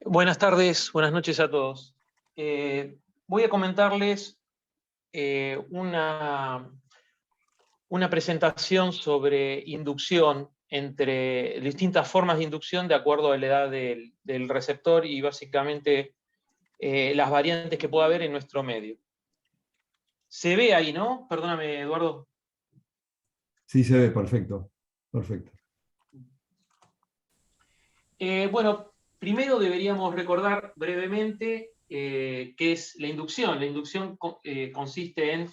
Buenas tardes, buenas noches a todos. Voy a comentarles una presentación sobre inducción entre distintas formas de inducción de acuerdo a la edad del receptor y básicamente las variantes que pueda haber en nuestro medio. Se ve ahí, ¿no? Perdóname, Eduardo. Sí, se ve, perfecto. Perfecto. Bueno, primero deberíamos recordar brevemente qué es la inducción. La inducción consiste en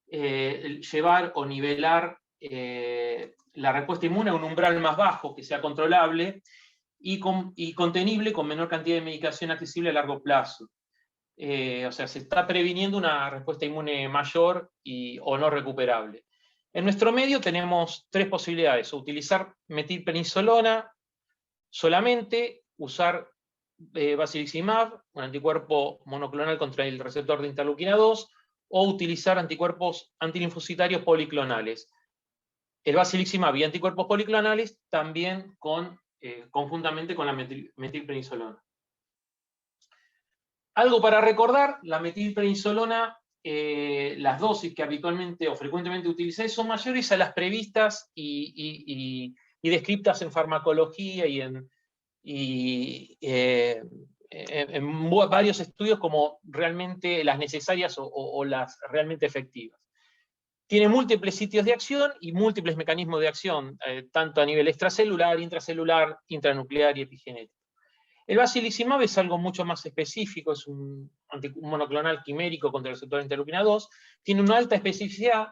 llevar o nivelar la respuesta inmune a un umbral más bajo que sea controlable y contenible con menor cantidad de medicación accesible a largo plazo. O sea, se está previniendo una respuesta inmune mayor o no recuperable. En nuestro medio tenemos tres posibilidades: o utilizar metilprednisolona solamente, usar basiliximab, un anticuerpo monoclonal contra el receptor de interleuquina 2, o utilizar anticuerpos antilinfocitarios policlonales. El basiliximab y anticuerpos policlonales también conjuntamente con la metilprednisolona. Algo para recordar: la metilprednisolona, las dosis que habitualmente o frecuentemente utilizáis son mayores a las previstas y descriptas en farmacología y en varios estudios como realmente las necesarias o las realmente efectivas. Tiene múltiples sitios de acción y múltiples mecanismos de acción, tanto a nivel extracelular, intracelular, intranuclear y epigenético. El basiliximab es algo mucho más específico, es un monoclonal quimérico contra el receptor de interleuquina 2, tiene una alta especificidad,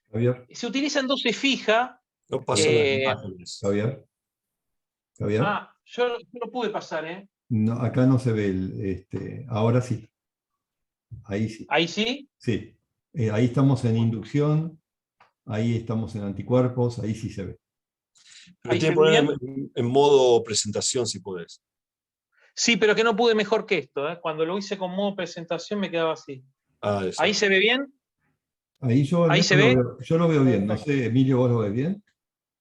Javier, se utiliza en dosis fija. No pasó las imágenes. Javier, Javier. Yo no pude pasar, ¿eh? No, acá no se ve ahora sí. Ahí sí. ¿Ahí sí? Sí. Ahí estamos en inducción, ahí estamos en anticuerpos, ahí sí se ve. Pero ¿Ahí tiene se que ve poner bien? en modo presentación si podés. Sí, pero que no pude mejor que esto, ¿eh? Cuando lo hice con modo presentación me quedaba así. Ah, eso. ¿Ahí se ve bien? Ahí yo al ¿Ahí menos se ve? yo lo veo bien. No Perfecto. sé, Emilio, ¿vos lo ves bien?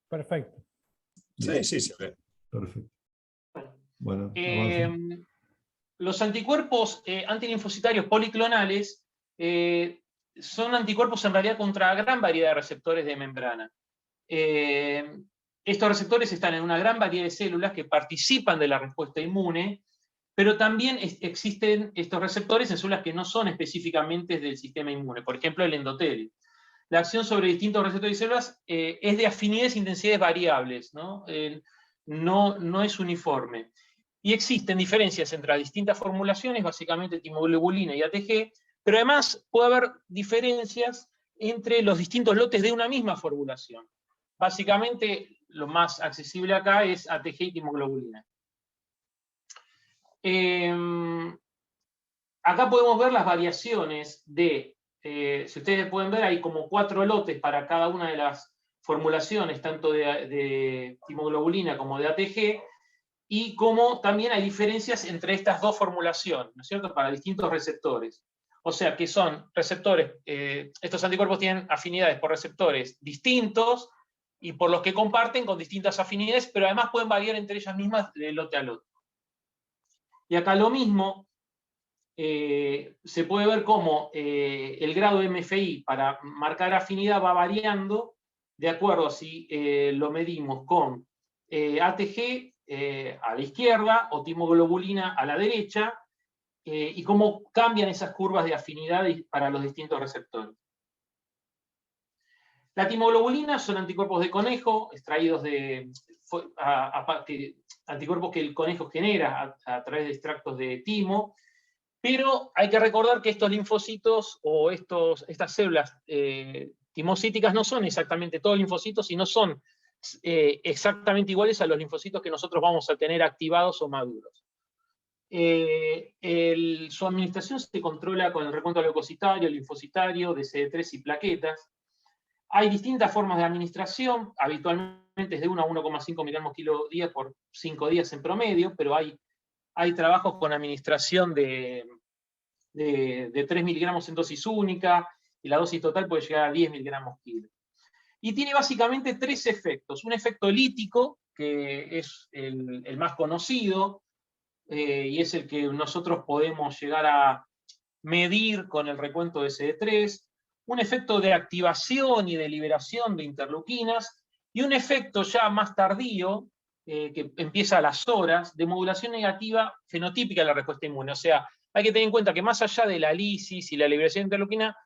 Perfecto. Sí, sí, se ve. Perfecto. Bueno, Eh, avanza. los anticuerpos antilinfocitarios policlonales son anticuerpos en realidad contra gran variedad de receptores de membrana. Estos receptores están en una gran variedad de células que participan de la respuesta inmune, pero también existen estos receptores en células que no son específicamente del sistema inmune, por ejemplo el endotelio. La acción sobre distintos receptores y células es de afinidades e intensidades variables, ¿no? No es uniforme. Y existen diferencias entre las distintas formulaciones, básicamente timoglobulina y ATG, pero además puede haber diferencias entre los distintos lotes de una misma formulación. Básicamente, lo más accesible acá es ATG y timoglobulina. Acá podemos ver las variaciones si ustedes pueden ver, hay como 4 lotes para cada una de las formulaciones, tanto de timoglobulina como de ATG, y como también hay diferencias entre estas dos formulaciones, ¿no es cierto?, para distintos receptores. O sea que son receptores, estos anticuerpos tienen afinidades por receptores distintos y por los que comparten con distintas afinidades, pero además pueden variar entre ellas mismas de lote a lote. Y acá lo mismo, se puede ver cómo el grado de MFI para marcar afinidad va variando de acuerdo a si lo medimos con ATG a la izquierda o timoglobulina a la derecha, y cómo cambian esas curvas de afinidad para los distintos receptores. La timoglobulina son anticuerpos de conejo extraídos anticuerpos que el conejo genera a través de extractos de timo, pero hay que recordar que estos linfocitos o estas células timocíticas no son exactamente todos linfocitos y no son exactamente iguales a los linfocitos que nosotros vamos a tener activados o maduros. Su administración se controla con el recuento leucocitario, linfocitario, de CD3 y plaquetas. Hay distintas formas de administración, habitualmente es de 1 a 1,5 miligramos kilo día por 5 días en promedio, pero hay trabajos con administración de 3 miligramos en dosis única, y la dosis total puede llegar a 10 miligramos kilo. Y tiene básicamente 3 efectos. Un efecto lítico, que es el más conocido, y es el que nosotros podemos llegar a medir con el recuento de CD3, un efecto de activación y de liberación de interleuquinas, y un efecto ya más tardío, que empieza a las horas, de modulación negativa fenotípica de la respuesta inmune. O sea, hay que tener en cuenta que más allá de la lisis y la liberación de interleuquina,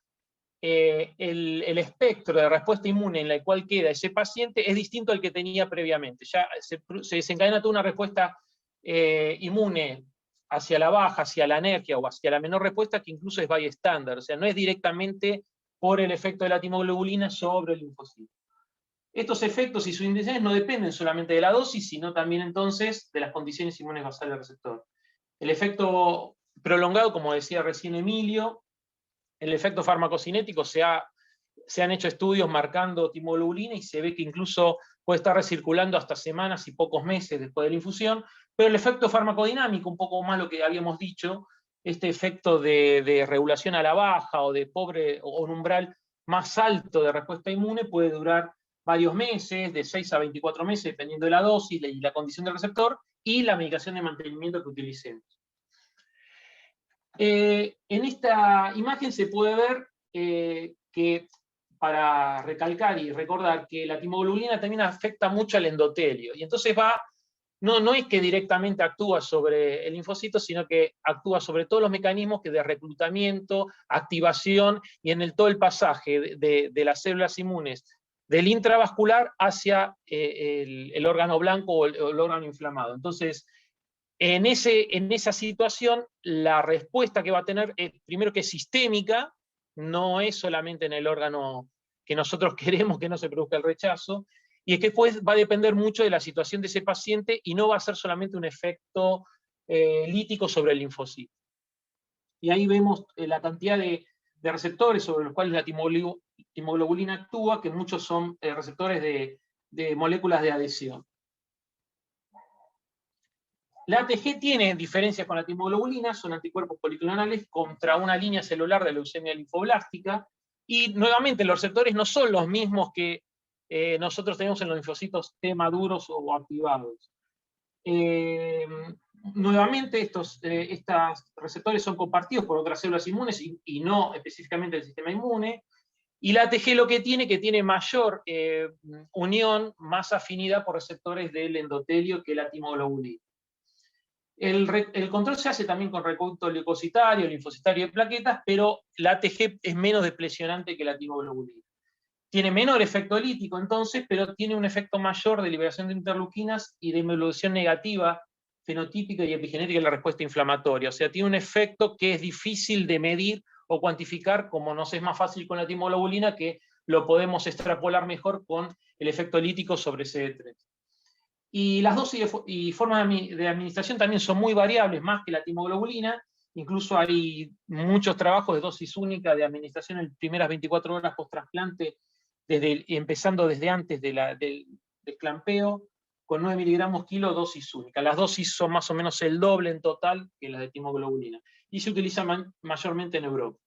el espectro de respuesta inmune en la cual queda ese paciente es distinto al que tenía previamente. Ya se desencadena toda una respuesta inmune hacia la baja, hacia la anergia o hacia la menor respuesta, que incluso es bystander. O sea, no es directamente por el efecto de la timoglobulina sobre el linfocito. Estos efectos y sus indicaciones no dependen solamente de la dosis, sino también entonces de las condiciones inmunes basales del receptor. El efecto prolongado, como decía recién Emilio, el efecto farmacocinético se han hecho estudios marcando timoglobulina y se ve que incluso puede estar recirculando hasta semanas y pocos meses después de la infusión, pero el efecto farmacodinámico, un poco más lo que habíamos dicho, este efecto de regulación a la baja o de pobre o un umbral más alto de respuesta inmune puede durar varios meses, de 6 a 24 meses, dependiendo de la dosis y la condición del receptor y la medicación de mantenimiento que utilicemos. En esta imagen se puede ver que, para recalcar y recordar, que la timoglobulina también afecta mucho al endotelio, y entonces no es que directamente actúa sobre el linfocito, sino que actúa sobre todos los mecanismos que de reclutamiento, activación y en todo el pasaje de las células inmunes del intravascular hacia el órgano blanco o el órgano inflamado. Entonces, en esa situación, la respuesta que va a tener es, primero, que es sistémica, no es solamente en el órgano que nosotros queremos que no se produzca el rechazo, y es que después va a depender mucho de la situación de ese paciente y no va a ser solamente un efecto lítico sobre el linfocito. Y ahí vemos la cantidad de receptores sobre los cuales la timoglobulina actúa, que muchos son receptores de moléculas de adhesión. La ATG tiene diferencias con la timoglobulina, son anticuerpos policlonales contra una línea celular de leucemia linfoblástica, y nuevamente los receptores no son los mismos que nosotros tenemos en los linfocitos T maduros o activados. Nuevamente estos receptores son compartidos por otras células inmunes y no específicamente el sistema inmune, y la ATG lo que tiene mayor unión, más afinidad por receptores del endotelio que la timoglobulina. El control se hace también con recuento leucocitario, linfocitario de plaquetas, pero la ATG es menos desplesionante que la timoglobulina. Tiene menor efecto lítico entonces, pero tiene un efecto mayor de liberación de interleuquinas y de modulación negativa, fenotípica y epigenética de la respuesta inflamatoria. O sea, tiene un efecto que es difícil de medir o cuantificar, como nos es más fácil con la timoglobulina, que lo podemos extrapolar mejor con el efecto lítico sobre CD3. Y las dosis y formas de administración también son muy variables, más que la timoglobulina. Incluso hay muchos trabajos de dosis única de administración en primeras 24 horas post-trasplante, empezando desde antes del clampeo, con 9 miligramos kilo, dosis única. Las dosis son más o menos el doble en total que las de timoglobulina, y se utiliza mayormente en Europa.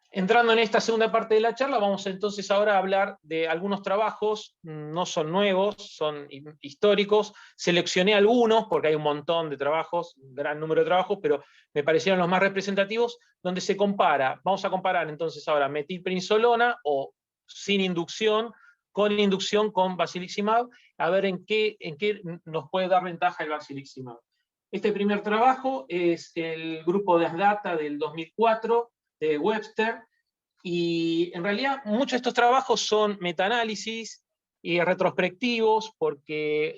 Entrando en esta segunda parte de la charla, vamos entonces ahora a hablar de algunos trabajos, no son nuevos, son históricos. Seleccioné algunos, porque hay un montón de trabajos, un gran número de trabajos, pero me parecieron los más representativos, donde se compara, vamos a comparar entonces ahora metilprednisolona o sin inducción, con basiliximab, a ver en qué nos puede dar ventaja el basiliximab. Este primer trabajo es el grupo de ASDATA del 2004, de Webster, y en realidad muchos de estos trabajos son metaanálisis y retrospectivos, porque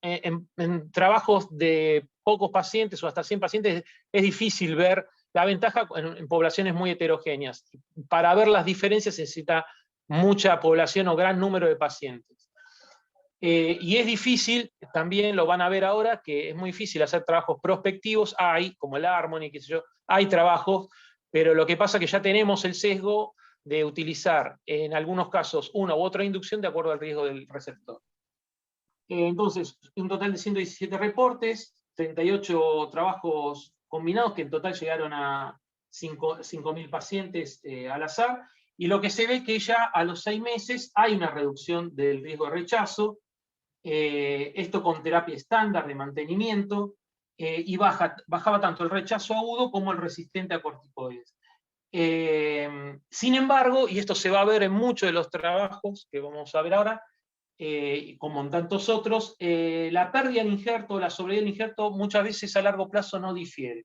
en trabajos de pocos pacientes o hasta 100 pacientes es difícil ver la ventaja en poblaciones muy heterogéneas. Para ver las diferencias se necesita mucha población o gran número de pacientes. Y es difícil, también lo van a ver ahora, que es muy difícil hacer trabajos prospectivos. Hay, como el Harmony, qué sé yo, hay trabajos, pero lo que pasa es que ya tenemos el sesgo de utilizar en algunos casos una u otra inducción de acuerdo al riesgo del receptor. Entonces, un total de 117 reportes, 38 trabajos combinados, que en total llegaron a 5.000 pacientes al azar, y lo que se ve es que ya a los 6 meses hay una reducción del riesgo de rechazo. esto con terapia estándar de mantenimiento, y bajaba tanto el rechazo agudo como el resistente a corticoides. Sin embargo, y esto se va a ver en muchos de los trabajos que vamos a ver ahora, como en tantos otros, la pérdida del injerto, la sobrevida del injerto, muchas veces a largo plazo no difiere.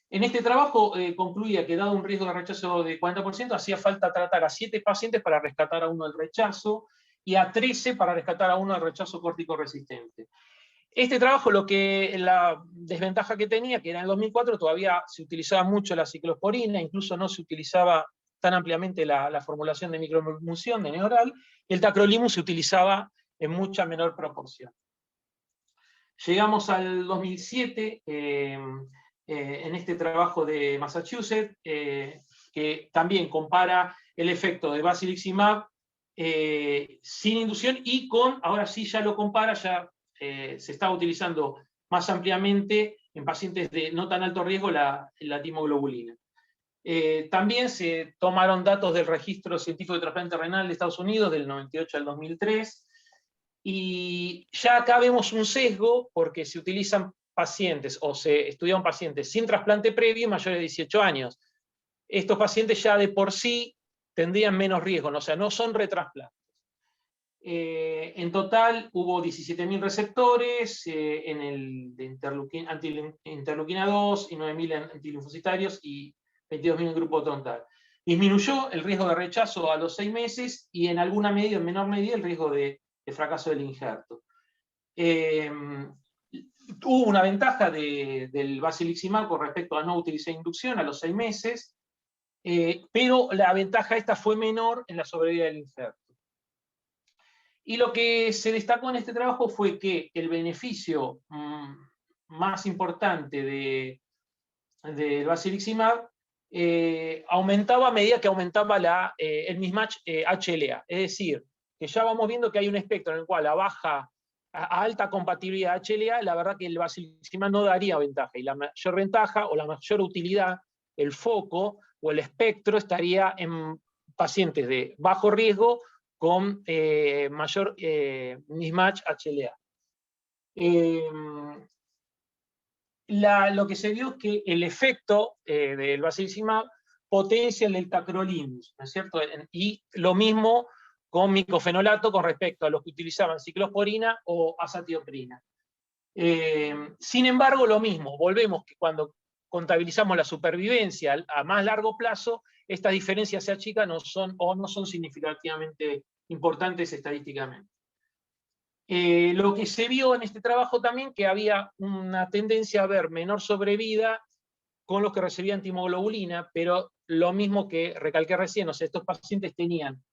En este trabajo concluía que dado un riesgo de rechazo de 40%, hacía falta tratar a 7 pacientes para rescatar a uno del rechazo y a 13 para rescatar a uno del rechazo córtico resistente. Este trabajo, la desventaja que tenía, que era en el 2004, todavía se utilizaba mucho la ciclosporina, incluso no se utilizaba tan ampliamente la formulación de microemulsión de Neoral, y el tacrolimus se utilizaba en mucha menor proporción. Llegamos al 2007, en este trabajo de Massachusetts, que también compara el efecto de basiliximab sin inducción y con, ahora sí ya lo compara, ya se está utilizando más ampliamente en pacientes de no tan alto riesgo la timoglobulina. También se tomaron datos del Registro Científico de Trasplante Renal de Estados Unidos del 98 al 2003, y ya acá vemos un sesgo porque se utilizan pacientes o se estudian pacientes sin trasplante previo mayores de 18 años. Estos pacientes ya de por sí tendrían menos riesgo, o sea, no son retrasplantes. En total hubo 17.000 receptores en el de interleuquina 2 y 9.000 antilinfocitarios y 22.000 en grupo total. Disminuyó el riesgo de rechazo a los 6 meses y en alguna medida, en menor medida, el riesgo de fracaso del injerto. Hubo una ventaja del basiliximab con respecto a no utilizar inducción a los 6 meses, pero la ventaja esta fue menor en la sobrevida del injerto. Y lo que se destacó en este trabajo fue que el beneficio más importante del basiliximab aumentaba a medida que aumentaba el mismatch HLA. Es decir, que ya vamos viendo que hay un espectro en el cual a alta compatibilidad HLA, la verdad que el basiliximab no daría ventaja. Y la mayor ventaja o la mayor utilidad, el foco o el espectro estaría en pacientes de bajo riesgo con mayor mismatch HLA. Lo que se vio es que el efecto del basiliximab potencia el del tacrolimus, ¿no es cierto? Y lo mismo con micofenolato con respecto a los que utilizaban ciclosporina o azatioprina. Sin embargo, lo mismo, volvemos que cuando contabilizamos la supervivencia a más largo plazo, estas diferencias se achican o no son significativamente importantes estadísticamente. Lo que se vio en este trabajo también, que había una tendencia a ver menor sobrevida con los que recibían timoglobulina, pero lo mismo que recalqué recién, o sea, estos pacientes tenían,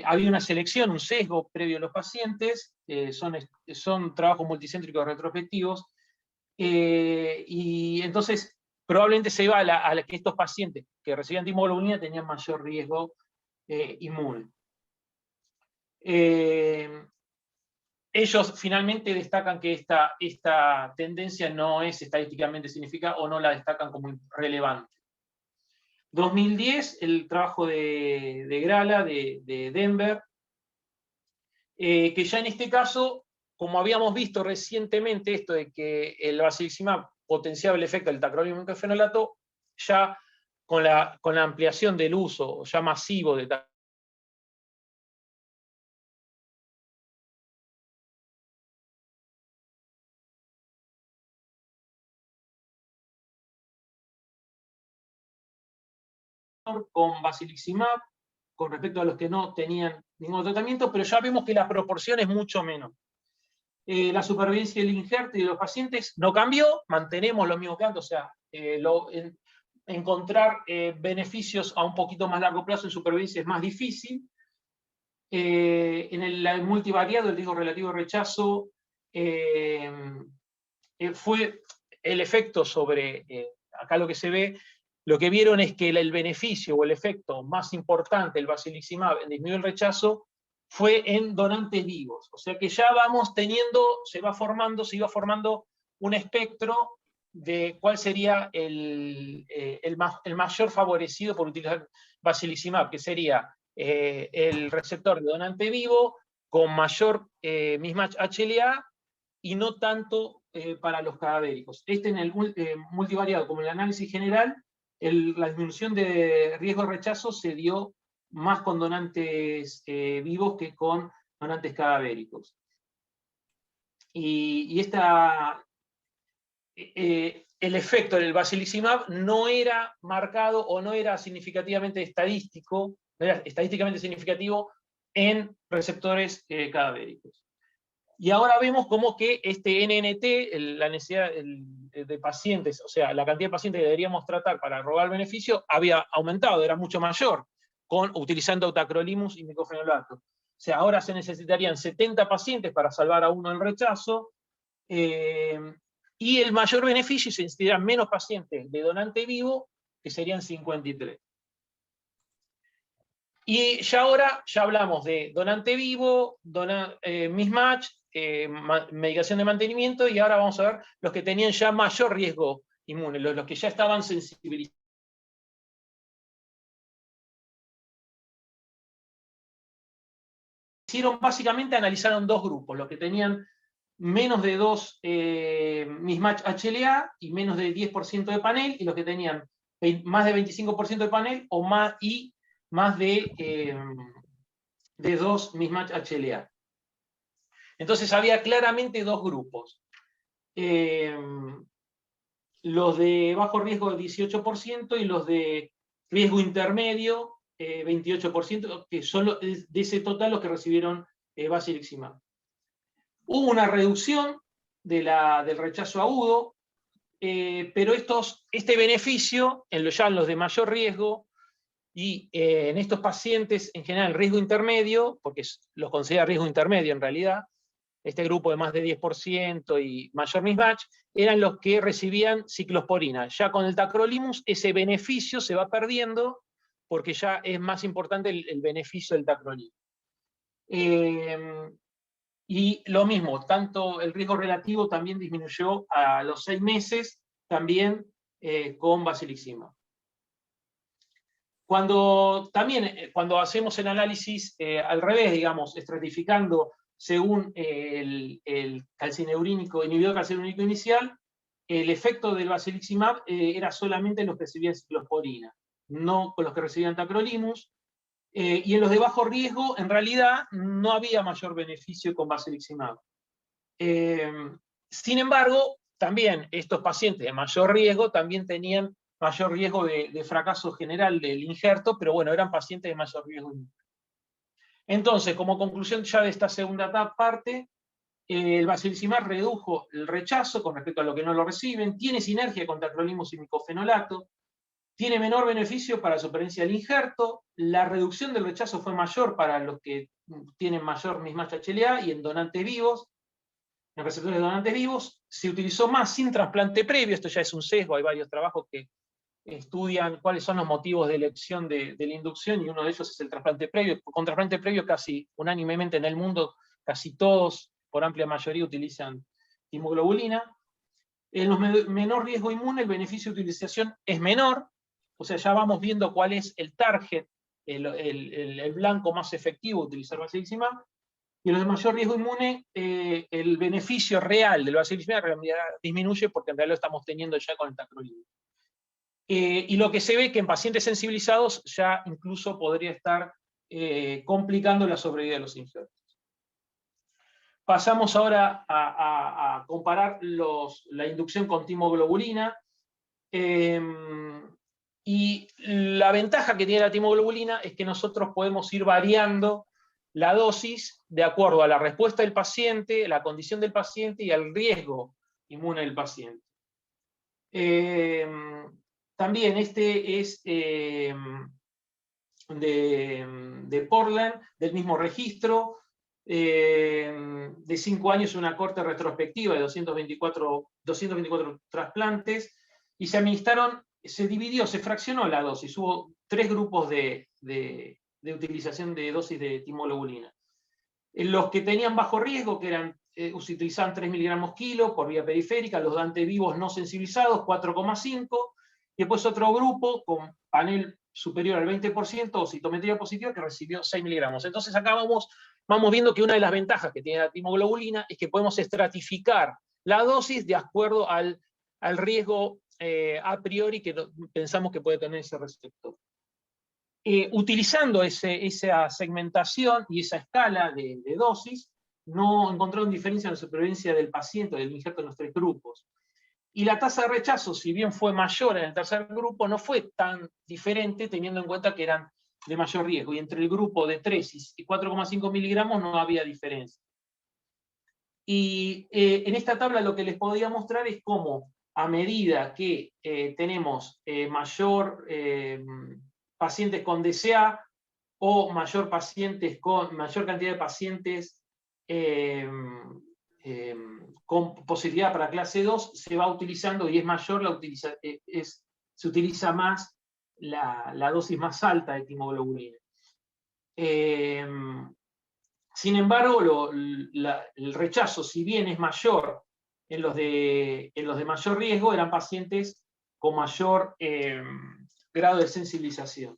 había una selección, un sesgo previo a los pacientes, son trabajos multicéntricos retrospectivos, y entonces probablemente se iba a que estos pacientes que recibían timoglobulina tenían mayor riesgo inmune. Ellos finalmente destacan que esta tendencia no es estadísticamente significativa o no la destacan como relevante. 2010, el trabajo de Grala, de Denver, que ya en este caso, como habíamos visto recientemente esto de que el basiliximab potenciaba el efecto del tacrolimus micofenolato, ya con la ampliación del uso ya masivo de con basiliximab, con respecto a los que no tenían ningún tratamiento, pero ya vemos que la proporción es mucho menor. La supervivencia del injerto y de los pacientes no cambió, mantenemos lo mismo que antes, o sea, encontrar beneficios a un poquito más largo plazo en supervivencia es más difícil. En el multivariado, el riesgo relativo de rechazo, fue el efecto sobre, acá lo que se ve, lo que vieron es que el beneficio o el efecto más importante del basiliximab en disminuir el rechazo fue en donantes vivos. O sea que ya vamos teniendo, se iba formando un espectro de cuál sería el mayor favorecido por utilizar basiliximab, que sería el receptor de donante vivo, con mayor mismatch HLA y no tanto para los cadavéricos. En el multivariado, como en el análisis general, la disminución de riesgo de rechazo se dio más con donantes vivos que con donantes cadavéricos. Y el efecto del basiliximab no era marcado o no era significativamente estadístico, no era estadísticamente significativo en receptores cadavéricos. Y ahora vemos como que este NNT, la necesidad de pacientes, o sea, la cantidad de pacientes que deberíamos tratar para robar beneficio, había aumentado, era mucho mayor, utilizando tacrolimus y micofenolato. O sea, ahora se necesitarían 70 pacientes para salvar a uno del rechazo, y el mayor beneficio se necesitarían menos pacientes de donante vivo, que serían 53. Y ya ahora ya hablamos de donante vivo, mismatch, medicación de mantenimiento, y ahora vamos a ver los que tenían ya mayor riesgo inmune, los que ya estaban sensibilizados. Básicamente analizaron dos grupos, los que tenían menos de 2 mismatch HLA y menos de 10% de panel, y los que tenían más de 25% de panel o más, y más de 2 mismatch HLA. Entonces había claramente dos grupos. Los de bajo riesgo 18% y los de riesgo intermedio 28%, que son de ese total los que recibieron basiliximab. Hubo una reducción del rechazo agudo, pero este beneficio, ya en los de mayor riesgo, y en estos pacientes en general riesgo intermedio, porque los considera riesgo intermedio en realidad, este grupo de más de 10% y mayor mismatch, eran los que recibían ciclosporina. Ya con el tacrolimus ese beneficio se va perdiendo, porque ya es más importante el beneficio del tacrolimus. Y lo mismo, tanto el riesgo relativo también disminuyó a los 6 meses, también con basiliximab. Cuando hacemos el análisis al revés, digamos, estratificando según el inhibidor calcineurínico inicial, el efecto del basiliximab era solamente en los que recibían ciclosporina, no con los que recibían tacrolimus. Y en los de bajo riesgo, en realidad, no había mayor beneficio con basiliximab. Sin embargo, también estos pacientes de mayor riesgo también tenían mayor riesgo de fracaso general del injerto, pero bueno, eran pacientes de mayor riesgo. Entonces, como conclusión ya de esta segunda parte, el basiliximab redujo el rechazo con respecto a lo que no lo reciben, tiene sinergia con tacrolimus y micofenolato, tiene menor beneficio para la supervivencia del injerto, la reducción del rechazo fue mayor para los que tienen mayor mismatch HLA y en donantes vivos, en receptores de donantes vivos, se utilizó más sin trasplante previo, esto ya es un sesgo, hay varios trabajos que estudian cuáles son los motivos de elección de la inducción, y uno de ellos es el trasplante previo. Con trasplante previo casi unánimemente en el mundo, casi todos, por amplia mayoría, utilizan timoglobulina. En los menor riesgo inmune el beneficio de utilización es menor, o sea, ya vamos viendo cuál es el target, el blanco más efectivo de utilizar basiliximab. Y en los de mayor riesgo inmune, el beneficio real del basiliximab disminuye, porque en realidad lo estamos teniendo ya con el tacrolimus. Y lo que se ve que en pacientes sensibilizados ya incluso podría estar complicando la sobrevida de los injertos. Pasamos ahora a comparar la inducción con timoglobulina. Y la ventaja que tiene la timoglobulina es que nosotros podemos ir variando la dosis de acuerdo a la respuesta del paciente, la condición del paciente y al riesgo inmune del paciente. También este es de Portland, del mismo registro, de 5 años, una corte retrospectiva de 224 trasplantes, y se dividió, se fraccionó la dosis, hubo 3 grupos de utilización de dosis de timoglobulina. Los que tenían bajo riesgo, que utilizaban 3 miligramos kilo por vía periférica, los donantes vivos no sensibilizados, 4,5, y después otro grupo con panel superior al 20% o citometría positiva que recibió 6 miligramos. Entonces acá vamos vamos viendo que una de las ventajas que tiene la timoglobulina es que podemos estratificar la dosis de acuerdo al riesgo a priori que pensamos que puede tener ese receptor. Utilizando esa segmentación y esa escala de dosis, no encontraron diferencia en la supervivencia del paciente o del injerto en los 3 grupos. Y la tasa de rechazo, si bien fue mayor en el tercer grupo, no fue tan diferente teniendo en cuenta que eran de mayor riesgo. Y entre el grupo de 3 y 4,5 miligramos no había diferencia. Y en esta tabla lo que les podía mostrar es cómo, a medida que tenemos mayor pacientes con DCA o mayor cantidad de pacientes con posibilidad para clase 2, se va utilizando y es mayor se utiliza más la dosis más alta de timoglobulina. Sin embargo, el rechazo, si bien es mayor en los de mayor riesgo, eran pacientes con mayor grado de sensibilización.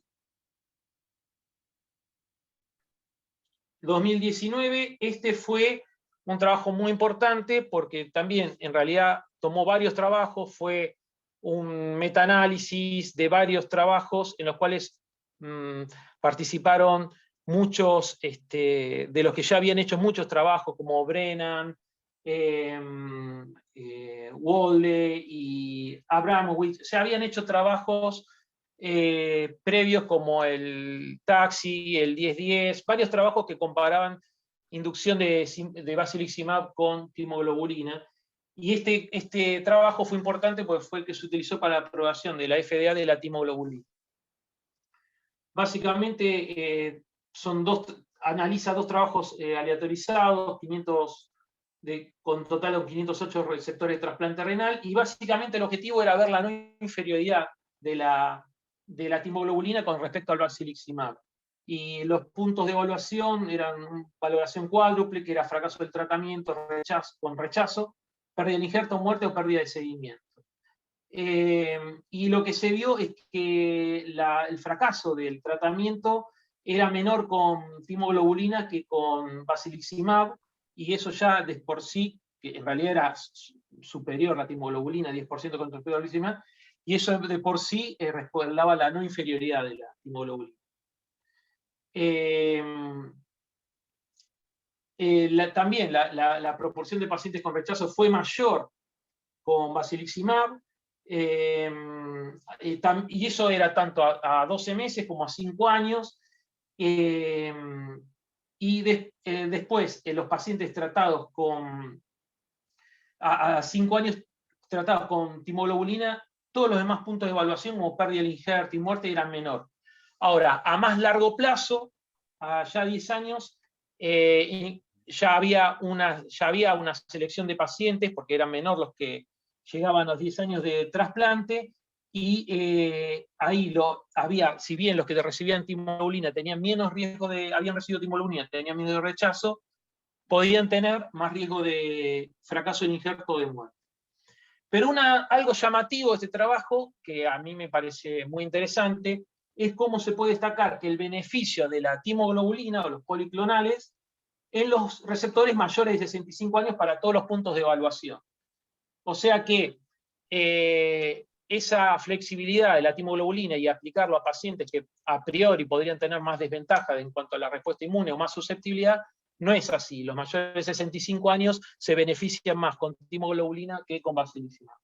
2019, este fue un trabajo muy importante porque también en realidad tomó varios trabajos, fue un metaanálisis de varios trabajos en los cuales participaron muchos de los que ya habían hecho muchos trabajos, como Brennan, Wolde y Abramowitz. Se habían hecho trabajos previos como el TAXI, el 1010, varios trabajos que comparaban inducción de basiliximab con timoglobulina. Y este trabajo fue importante porque fue el que se utilizó para la aprobación de la FDA de la timoglobulina. Básicamente analiza 2 trabajos aleatorizados, con total de 508 receptores de trasplante renal, y básicamente el objetivo era ver la no inferioridad de la timoglobulina con respecto al basiliximab. Y los puntos de evaluación eran valoración cuádruple, que era fracaso del tratamiento, con rechazo, pérdida del injerto, muerte o pérdida de seguimiento. Y lo que se vio es que el fracaso del tratamiento era menor con timoglobulina que con basiliximab, y eso ya de por sí, que en realidad era superior la timoglobulina, 10% contra el basiliximab, y eso de por sí respaldaba la no inferioridad de la timoglobulina. También la proporción de pacientes con rechazo fue mayor con basiliximab, y eso era tanto a 12 meses como a 5 años, y después los pacientes tratados a 5 años tratados con timoglobulina, todos los demás puntos de evaluación como pérdida del injerto y muerte eran menor. Ahora, a más largo plazo, ya 10 años, ya había una selección de pacientes, porque eran menor los que llegaban a los 10 años de trasplante, y ahí si bien los que recibían timoglobulina tenían menos riesgo habían recibido timoglobulina, tenían menos de rechazo, podían tener más riesgo de fracaso del injerto o de muerte. Pero algo llamativo de este trabajo, que a mí me parece muy interesante, es cómo se puede destacar que el beneficio de la timoglobulina o los policlonales en los receptores mayores de 65 años para todos los puntos de evaluación. O sea que esa flexibilidad de la timoglobulina y aplicarlo a pacientes que a priori podrían tener más desventaja en cuanto a la respuesta inmune o más susceptibilidad, no es así. Los mayores de 65 años se benefician más con timoglobulina que con basiliximab,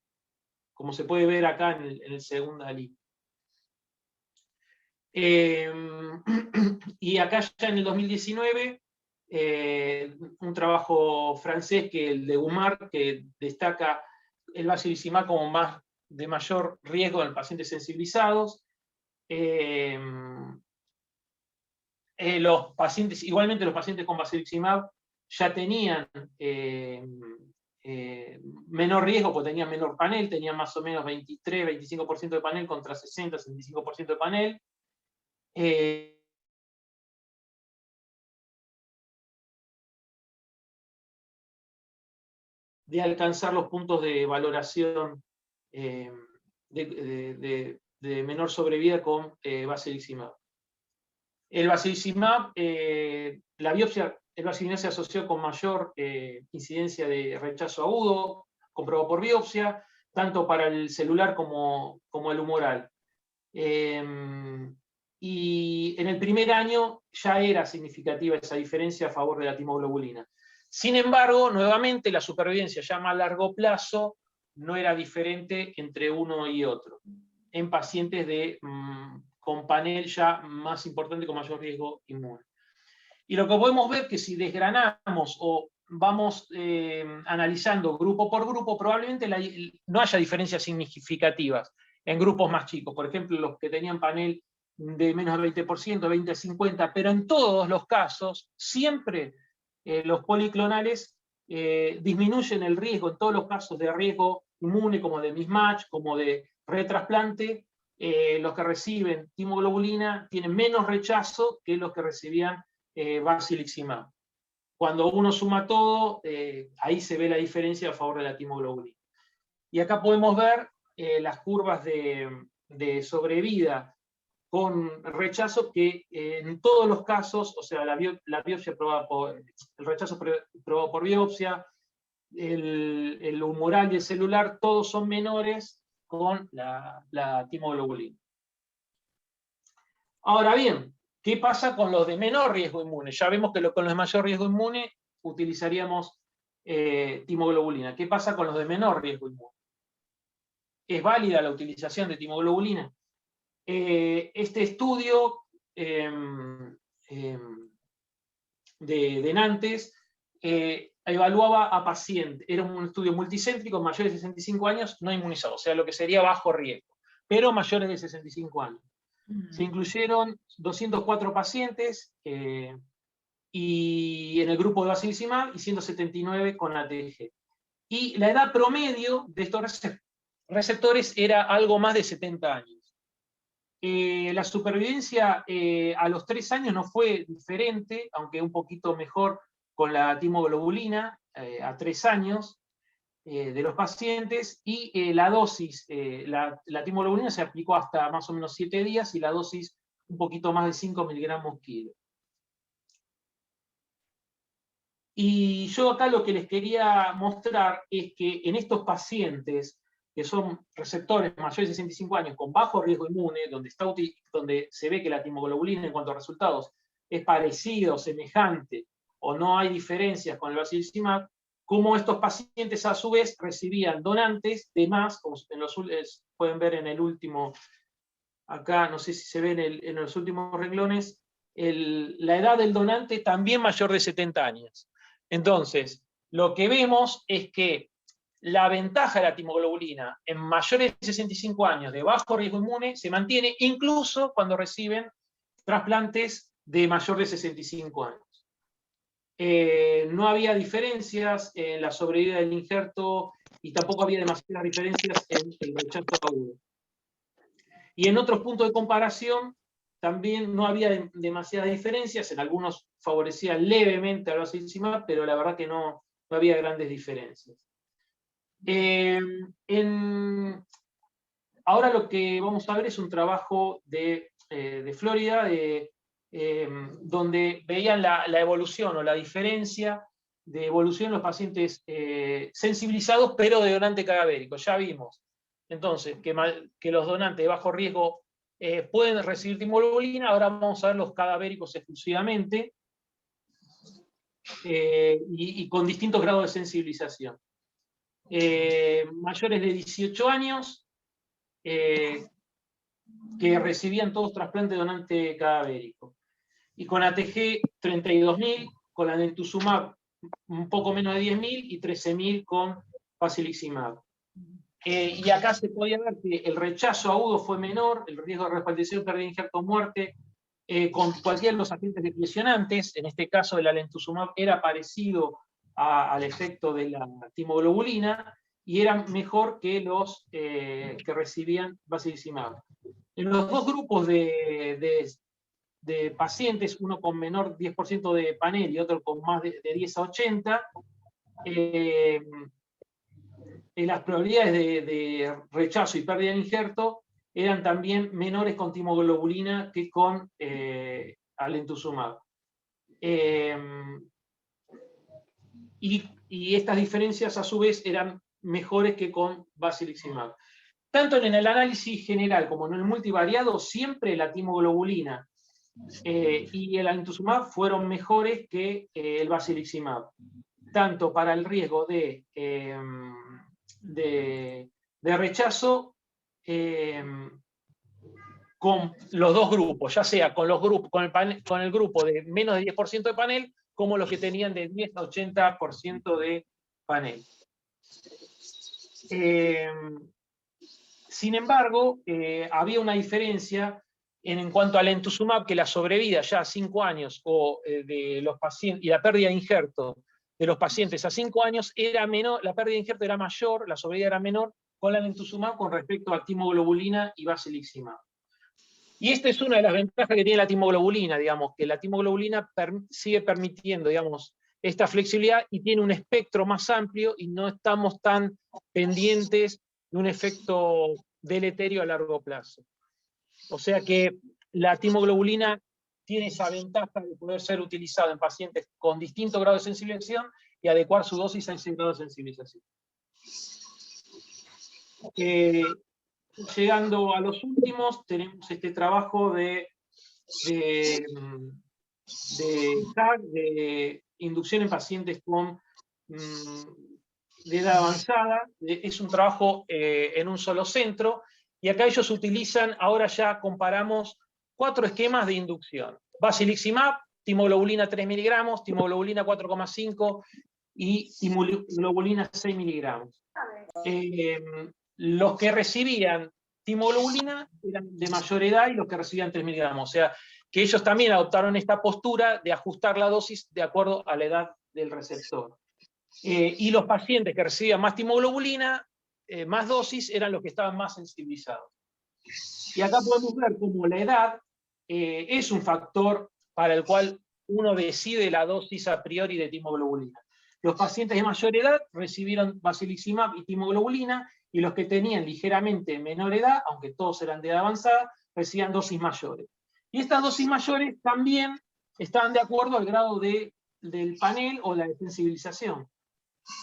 como se puede ver acá en el segundo línea. Y acá ya en el 2019, un trabajo francés, que el de Umar, que destaca el basiliximab como de mayor riesgo en pacientes sensibilizados. Igualmente los pacientes con basiliximab ya tenían menor riesgo, porque tenían menor panel, tenían más o menos 23-25% de panel contra 60-65% de panel. De alcanzar los puntos de valoración de menor sobrevida con basiliximab. El basiliximab, la biopsia el vacilineo se asoció con mayor incidencia de rechazo agudo, comprobado por biopsia, tanto para el celular como el humoral. Y en el primer año ya era significativa esa diferencia a favor de la timoglobulina. Sin embargo, nuevamente, la supervivencia ya más a largo plazo no era diferente entre uno y otro, en pacientes con panel ya más importante, con mayor riesgo inmune. Y lo que podemos ver que si desgranamos o vamos analizando grupo por grupo, probablemente no haya diferencias significativas en grupos más chicos. Por ejemplo, los que tenían panel de menos del 20%, 20-50%, pero en todos los casos, siempre los policlonales disminuyen el riesgo, en todos los casos de riesgo inmune, como de mismatch, como de retrasplante. Los que reciben timoglobulina tienen menos rechazo que los que recibían basiliximab. Cuando uno suma todo, ahí se ve la diferencia a favor de la timoglobulina. Y acá podemos ver las curvas de sobrevida con rechazo que en todos los casos, o sea, la biopsia el rechazo probado por biopsia, el humoral y el celular, todos son menores con la timoglobulina. Ahora bien, ¿qué pasa con los de menor riesgo inmune? Ya vemos que con los de mayor riesgo inmune utilizaríamos timoglobulina. ¿Qué pasa con los de menor riesgo inmune? ¿Es válida la utilización de timoglobulina? Este estudio de Nantes evaluaba a pacientes, era un estudio multicéntrico, mayores de 65 años no inmunizados, o sea, lo que sería bajo riesgo, pero mayores de 65 años. Se incluyeron 204 pacientes y en el grupo de basiliximab y 179 con ATG. Y la edad promedio de estos receptores era algo más de 70 años. La supervivencia a los 3 años no fue diferente, aunque un poquito mejor con la timoglobulina a 3 años de los pacientes, y la dosis, la timoglobulina se aplicó hasta más o menos 7 días y la dosis un poquito más de 5 miligramos kilo. Y yo acá lo que les quería mostrar es que en estos pacientes que son receptores mayores de 65 años con bajo riesgo inmune, donde se ve que la timoglobulina en cuanto a resultados es parecido, semejante, o no hay diferencias con el basiliximab, como estos pacientes a su vez recibían donantes de más, como pueden ver en el último, acá no sé si se ve en los últimos renglones, la edad del donante también mayor de 70 años. Entonces, lo que vemos es que la ventaja de la timoglobulina en mayores de 65 años de bajo riesgo inmune se mantiene incluso cuando reciben trasplantes de mayor de 65 años. No había diferencias en la sobrevida del injerto y tampoco había demasiadas diferencias en el rechazo agudo. Y en otros puntos de comparación también no había demasiadas diferencias, en algunos favorecía levemente al basiliximab, pero la verdad que no había grandes diferencias. Ahora lo que vamos a ver es un trabajo de Florida, donde veían la evolución o la diferencia de evolución en los pacientes sensibilizados, pero de donante cadavérico. Ya vimos, entonces, que los donantes de bajo riesgo pueden recibir timoglobulina. Ahora vamos a ver los cadavéricos exclusivamente y con distintos grados de sensibilización. Mayores de 18 años que recibían todos trasplante donante cadavérico. Y con ATG 32.000, con la Alemtuzumab un poco menos de 10.000 y 13.000 con basiliximab. Y acá se podía ver que el rechazo agudo fue menor, el riesgo de respaldación, pérdida de injerto, muerte, con cualquiera de los agentes lesionantes. En este caso el Alemtuzumab era parecido al efecto de la timoglobulina y era mejor que los que recibían basiliximab. En los dos grupos de pacientes, uno con menor 10% de panel y otro con más de 10 a 80, las probabilidades de rechazo y pérdida de injerto eran también menores con timoglobulina que con alemtuzumab. y estas diferencias a su vez eran mejores que con basiliximab. Tanto en el análisis general como en el multivariado, siempre la timoglobulina y el alemtuzumab fueron mejores que el basiliximab, tanto para el riesgo de rechazo con los dos grupos, ya sea con el grupo de menos de 10% de panel, como los que tenían de 10 a 80% de panel. Sin embargo, había una diferencia en cuanto al alemtuzumab, que la sobrevida ya a 5 años de los pacientes, y la pérdida de injerto de los pacientes a 5 años era menor, la pérdida de injerto era mayor, la sobrevida era menor con la alemtuzumab con respecto a timoglobulina y basiliximab. Y esta es una de las ventajas que tiene la timoglobulina, digamos, que la timoglobulina sigue permitiendo, digamos, esta flexibilidad y tiene un espectro más amplio y no estamos tan pendientes de un efecto deleterio a largo plazo. O sea que la timoglobulina tiene esa ventaja de poder ser utilizada en pacientes con distinto grado de sensibilización y adecuar su dosis a ese grado de sensibilización. Llegando a los últimos, tenemos este trabajo de inducción en pacientes de edad avanzada. Es un trabajo en un solo centro, y acá ellos utilizan, ahora ya comparamos 4 esquemas de inducción. Basiliximab, timoglobulina 3 miligramos, timoglobulina 4,5 y timoglobulina 6 miligramos. Los que recibían timoglobulina eran de mayor edad y los que recibían 3 miligramos. O sea, que ellos también adoptaron esta postura de ajustar la dosis de acuerdo a la edad del receptor. Y los pacientes que recibían más timoglobulina, más dosis, eran los que estaban más sensibilizados. Y acá podemos ver cómo la edad es un factor para el cual uno decide la dosis a priori de timoglobulina. Los pacientes de mayor edad recibieron basiliximab y timoglobulina, y los que tenían ligeramente menor edad, aunque todos eran de edad avanzada, recibían dosis mayores. Y estas dosis mayores también estaban de acuerdo al grado del panel o la sensibilización.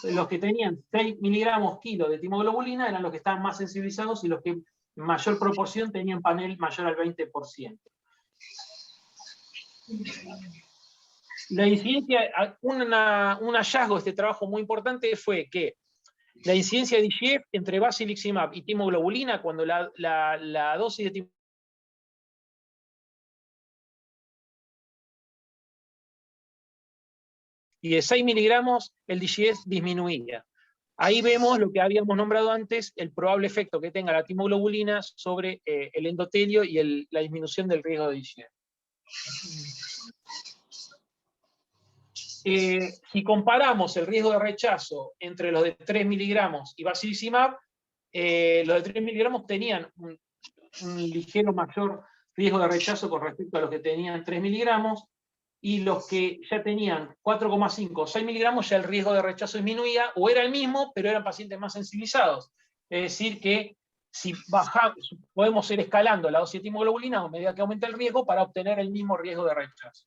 Los que tenían 6 miligramos kilo de timoglobulina eran los que estaban más sensibilizados, y los que en mayor proporción tenían panel mayor al 20%. La incidencia, un hallazgo de este trabajo muy importante fue que la incidencia de IGF entre basiliximab y timoglobulina, cuando la dosis de y de 6 miligramos, el DGF disminuía. Ahí vemos lo que habíamos nombrado antes, el probable efecto que tenga la timoglobulina sobre el endotelio y la disminución del riesgo de DGF. Si comparamos el riesgo de rechazo entre los de 3 miligramos y basiliximab, los de 3 miligramos tenían un ligero mayor riesgo de rechazo con respecto a los que tenían 3 miligramos, y los que ya tenían 4,5 o 6 miligramos, ya el riesgo de rechazo disminuía, o era el mismo, pero eran pacientes más sensibilizados. Es decir, que si bajamos, podemos ir escalando la dosis de timoglobulina a medida que aumenta el riesgo para obtener el mismo riesgo de rechazo.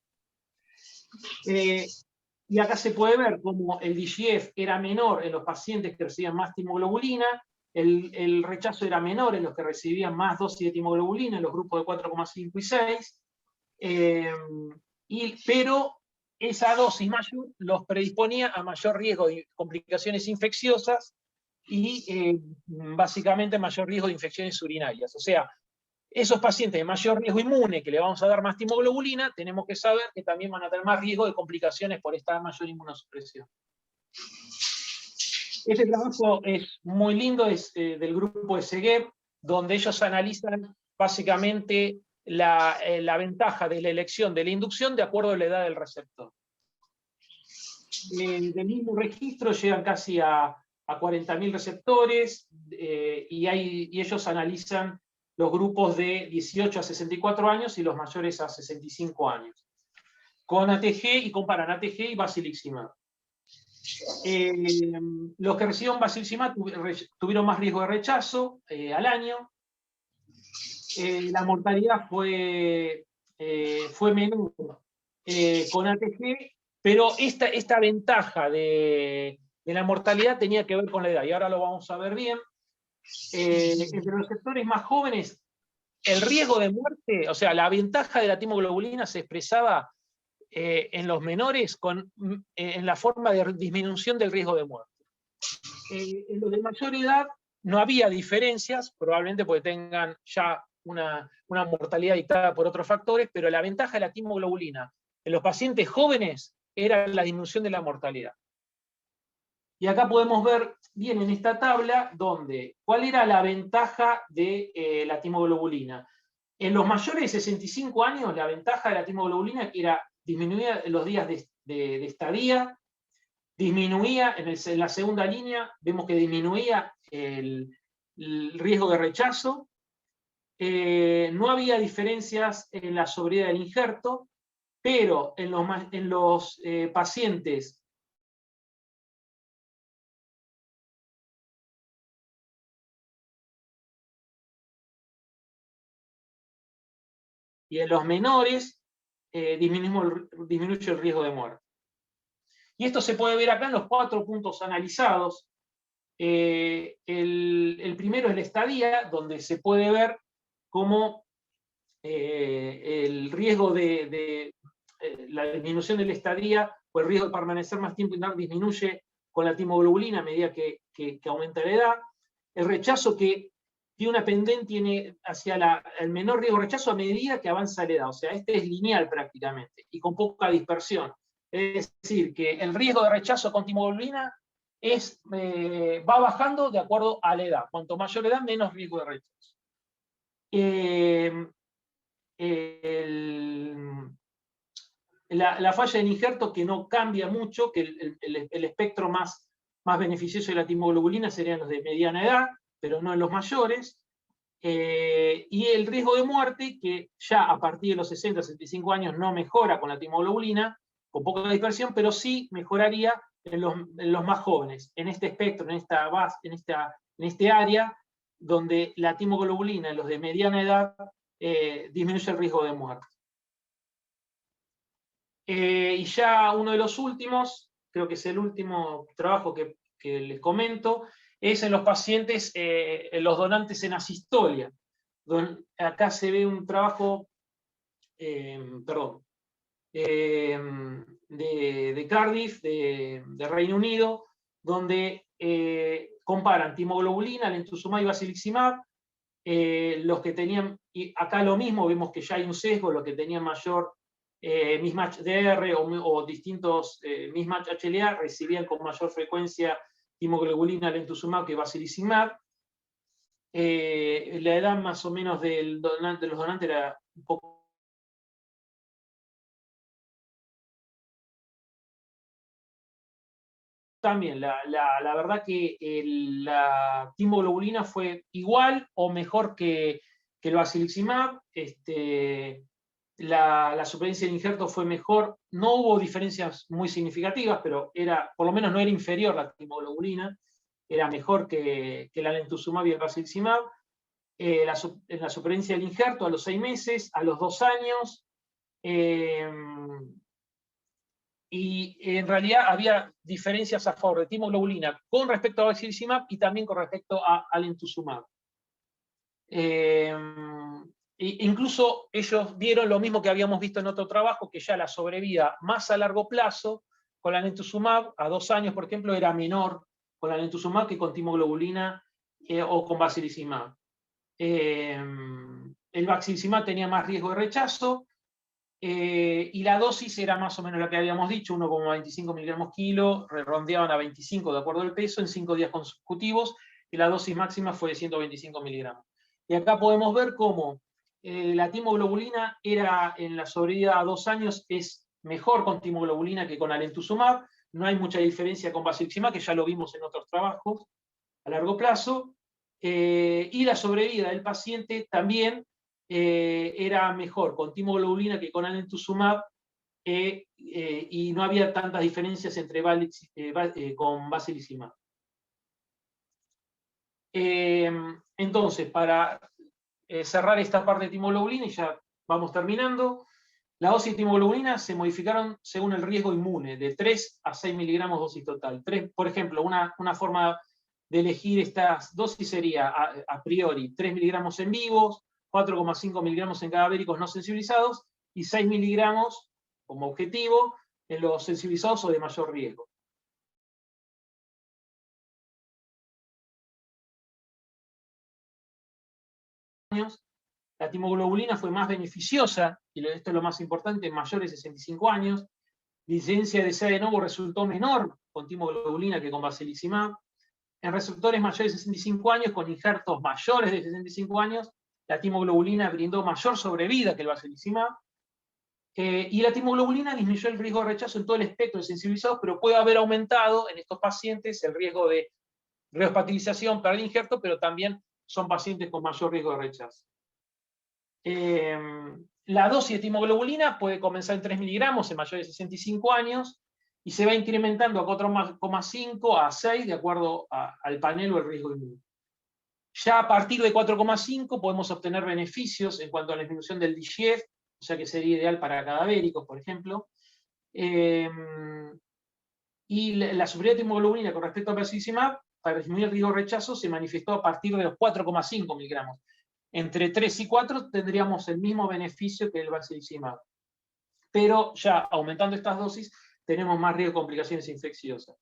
Y acá se puede ver cómo el DGF era menor en los pacientes que recibían más timoglobulina, el rechazo era menor en los que recibían más dosis de timoglobulina, en los grupos de 4,5 y 6, pero esa dosis mayor los predisponía a mayor riesgo de complicaciones infecciosas y básicamente mayor riesgo de infecciones urinarias. O sea, esos pacientes de mayor riesgo inmune, que le vamos a dar más timoglobulina, tenemos que saber que también van a tener más riesgo de complicaciones por esta mayor inmunosupresión. Este trabajo es muy lindo, es del grupo de Segueb, donde ellos analizan básicamente la ventaja de la elección de la inducción de acuerdo a la edad del receptor. Del mismo registro llegan casi a 40.000 receptores, y ellos analizan los grupos de 18 a 64 años y los mayores a 65 años. Con ATG, y comparan ATG y basiliximab. Los que recibieron basiliximab tuvieron más riesgo de rechazo al año. La mortalidad fue menor con ATG, Pero esta ventaja de la mortalidad tenía que ver con la edad, y ahora lo vamos a ver bien. Entre los sectores más jóvenes, el riesgo de muerte, o sea, la ventaja de la timoglobulina se expresaba en los menores en la forma de disminución del riesgo de muerte. En los de mayor edad no había diferencias, probablemente porque tengan ya una mortalidad dictada por otros factores, pero la ventaja de la timoglobulina en los pacientes jóvenes era la disminución de la mortalidad. Y acá podemos ver bien en esta tabla cuál era la ventaja de la timoglobulina. En los mayores de 65 años, la ventaja de la timoglobulina era disminuir los días de estadía, disminuía en la segunda línea, vemos que disminuía el riesgo de rechazo, no había diferencias en la sobriedad del injerto, pero en los pacientes y en los menores disminuye el riesgo de muerte. Y esto se puede ver acá en los 4 puntos analizados. El primero es la estadía, donde se puede ver cómo el riesgo de la disminución de la estadía o el riesgo de permanecer más tiempo disminuye con la timoglobulina a medida que aumenta la edad. El rechazo que tiene una pendiente hacia el menor riesgo de rechazo a medida que avanza la edad. O sea, este es lineal prácticamente y con poca dispersión. Es decir, que el riesgo de rechazo con timoglobulina va bajando de acuerdo a la edad. Cuanto mayor edad, menos riesgo de rechazo. La falla del injerto, que no cambia mucho, que el espectro más beneficioso de la timoglobulina serían los de mediana edad, pero no en los mayores. Y el riesgo de muerte, que ya a partir de los 60-65 años no mejora con la timoglobulina, con poca dispersión, pero sí mejoraría en los más jóvenes, en este espectro, en este área, donde la timoglobulina en los de mediana edad disminuye el riesgo de muerte. Y ya uno de los últimos, creo que es el último trabajo que les comento, es en los pacientes, en los donantes en asistolia. Acá se ve un trabajo, de Cardiff, de Reino Unido, donde comparan timoglobulina, lentuxumab y basiliximab. Los que tenían, y acá lo mismo, vemos que ya hay un sesgo, los que tenían mayor mismatch DR o distintos mismatch HLA recibían con mayor frecuencia timoglobulina, lentuxumab que basiliximab. La edad más o menos de los donantes era un poco también. La verdad que la timoglobulina fue igual o mejor que el basiliximab. La supervivencia del injerto fue mejor, no hubo diferencias muy significativas, pero por lo menos no era inferior la timoglobulina, era mejor que la lentuxumab y el basiliximab. En la supervivencia del injerto a los 6 meses, a los 2 años, y en realidad había diferencias a favor de timoglobulina con respecto a basiliximab y también con respecto a lentuxumab. Incluso ellos vieron lo mismo que habíamos visto en otro trabajo, que ya la sobrevida más a largo plazo con la lentuxumab, a 2 años, por ejemplo, era menor con la lentuxumab que con timoglobulina o con basiliximab. El basiliximab tenía más riesgo de rechazo, y la dosis era más o menos la que habíamos dicho, 1,25 miligramos kilo, redondeaban a 25 de acuerdo al peso en 5 días consecutivos, y la dosis máxima fue de 125 miligramos. Y acá podemos ver cómo la timoglobulina en la sobrevida a 2 años es mejor con timoglobulina que con alentuxumab. No hay mucha diferencia con basiliximab, que ya lo vimos en otros trabajos a largo plazo. Y la sobrevida del paciente también era mejor con timoglobulina que con alentuxumab, y no había tantas diferencias con basiliximab. Entonces, para cerrar esta parte de timoglobulina, y ya vamos terminando, La dosis de timoglobulina se modificaron según el riesgo inmune, de 3 a 6 miligramos dosis total. Por ejemplo, una forma de elegir estas dosis sería, a priori, 3 miligramos en vivos, 4,5 miligramos en cadavéricos no sensibilizados, y 6 miligramos como objetivo en los sensibilizados o de mayor riesgo. La timoglobulina fue más beneficiosa, y esto es lo más importante, en mayores de 65 años. La incidencia de CA de novo resultó menor con timoglobulina que con basilizumab. En receptores mayores de 65 años, con injertos mayores de 65 años, la timoglobulina brindó mayor sobrevida que el basilizumab. Y la timoglobulina disminuyó el riesgo de rechazo en todo el espectro de sensibilizados, pero puede haber aumentado en estos pacientes el riesgo de rehospitalización, pérdida de injerto, pero también son pacientes con mayor riesgo de rechazo. La dosis de timoglobulina puede comenzar en 3 miligramos en mayores de 65 años y se va incrementando a 4,5 a 6 de acuerdo al panel o el riesgo inmune. Ya a partir de 4,5 podemos obtener beneficios en cuanto a la disminución del DGF, o sea que sería ideal para cadavéricos, por ejemplo. Y la superioridad de timoglobulina con respecto al basilizumab para disminuir el riesgo de rechazo se manifestó a partir de los 4,5 miligramos. Entre 3 y 4 tendríamos el mismo beneficio que el basilizumab. Pero ya aumentando estas dosis tenemos más riesgo de complicaciones infecciosas.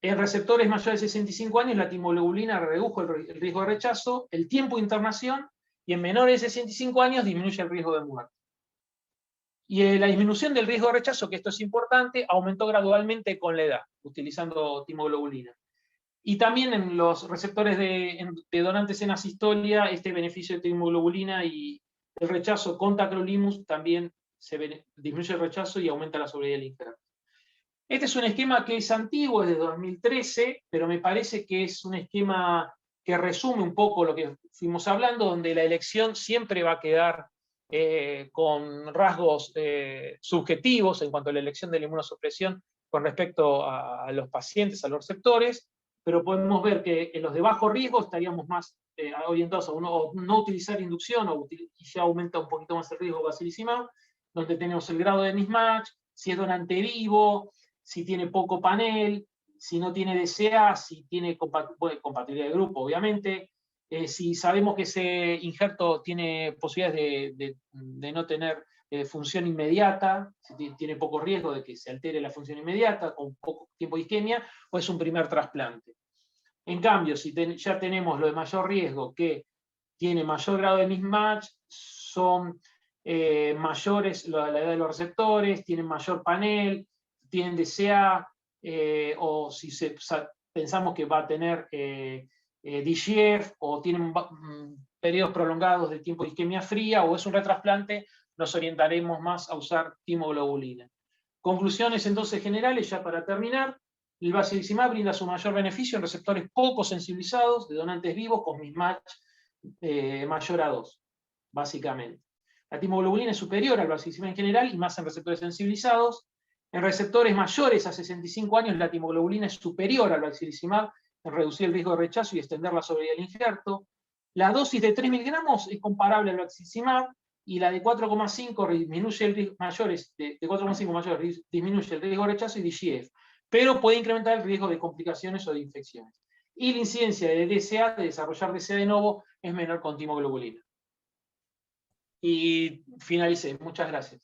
En receptores mayores de 65 años la timoglobulina redujo el riesgo de rechazo, el tiempo de internación, y en menores de 65 años disminuye el riesgo de muerte. Y la disminución del riesgo de rechazo, que esto es importante, aumentó gradualmente con la edad, utilizando timoglobulina. Y también en los receptores de donantes en asistolia, este beneficio de timoglobulina y el rechazo con tacrolimus también disminuye el rechazo y aumenta la sobrevida del injerto. Este es un esquema que es antiguo, es de 2013, pero me parece que es un esquema que resume un poco lo que fuimos hablando, donde la elección siempre va a quedar con rasgos subjetivos en cuanto a la elección de la inmunosupresión con respecto a los pacientes, a los receptores, pero podemos ver que en los de bajo riesgo estaríamos más orientados a no utilizar inducción, y ya aumenta un poquito más el riesgo basilizumab, donde tenemos el grado de mismatch, si es donante vivo, si tiene poco panel, si no tiene DCA, si tiene compatibilidad de grupo, obviamente, si sabemos que ese injerto tiene posibilidades de no tener función inmediata, si tiene poco riesgo de que se altere la función inmediata, con poco tiempo de isquemia, o es un primer trasplante. En cambio, si ya tenemos lo de mayor riesgo, que tiene mayor grado de mismatch, son mayores la edad de los receptores, tienen mayor panel, tienen DCA, o si pensamos que va a tener DGF, o tienen periodos prolongados de tiempo de isquemia fría, o es un retrasplante, nos orientaremos más a usar timoglobulina. Conclusiones entonces generales, ya para terminar. El basilizumab brinda su mayor beneficio en receptores poco sensibilizados de donantes vivos con mismatch mayor a 2, básicamente. La timoglobulina es superior al basilizumab en general y más en receptores sensibilizados. En receptores mayores a 65 años la timoglobulina es superior al basilizumab en reducir el riesgo de rechazo y extender la sobrevida del injerto. La dosis de 3 miligramos es comparable al basilizumab, y la de 4,5 disminuye el riesgo, mayores disminuye el riesgo de rechazo y DGF, pero puede incrementar el riesgo de complicaciones o de infecciones. Y la incidencia de DCA, de desarrollar DCA de novo, es menor con timoglobulina. Y finalicé. Muchas gracias.